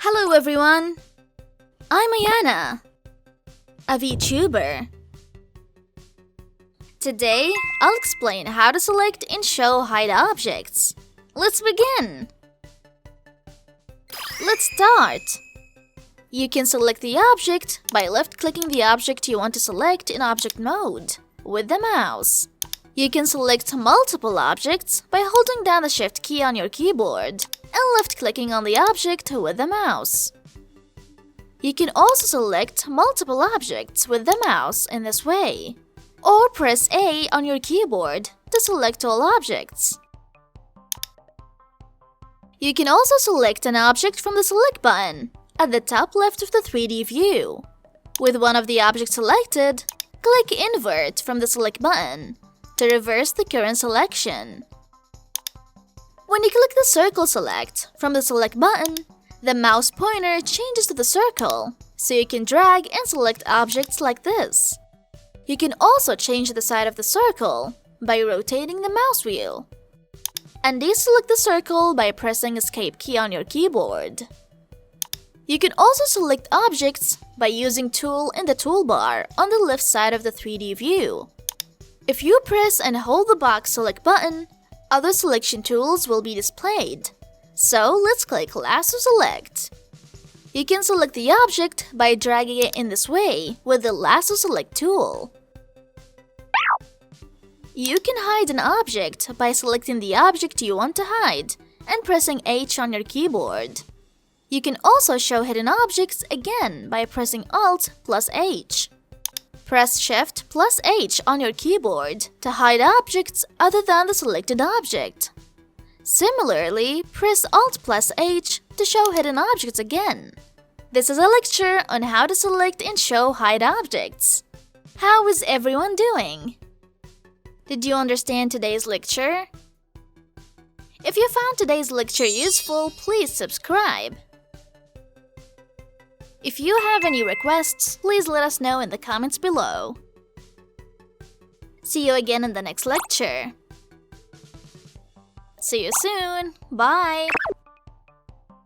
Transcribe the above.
Hello everyone! I'm AYANA, a Vtuber. Today, I'll explain how to select and show hide objects. Let's begin! Let's start! You can select the object by left-clicking the object you want to select in object mode with the mouse. You can select multiple objects by holding down the Shift key on your keyboard and left-clicking on the object with the mouse. You can also select multiple objects with the mouse in this way, or press A on your keyboard to select all objects. You can also select an object from the Select button at the top left of the 3D view. With one of the objects selected, click Invert from the Select button to reverse the current selection. When you click the Circle Select from the Select button, the mouse pointer changes to the circle, so you can drag and select objects like this. You can also change the side of the circle by rotating the mouse wheel. And deselect the circle by pressing Escape key on your keyboard. You can also select objects by using Tool in the toolbar on the left side of the 3D view. If you press and hold the box Select button, other selection tools will be displayed. So let's click Lasso Select. You can select the object by dragging it in this way with the Lasso Select tool. You can hide an object by selecting the object you want to hide and pressing H on your keyboard. You can also show hidden objects again by pressing Alt plus H. Press Shift plus H on your keyboard to hide objects other than the selected object. Similarly, press Alt plus H to show hidden objects again. This is a lecture on how to select and show hide objects. How is everyone doing? Did you understand today's lecture? If you found today's lecture useful, please subscribe. If you have any requests, please let us know in the comments below. See you again in the next lecture. See you soon. Bye!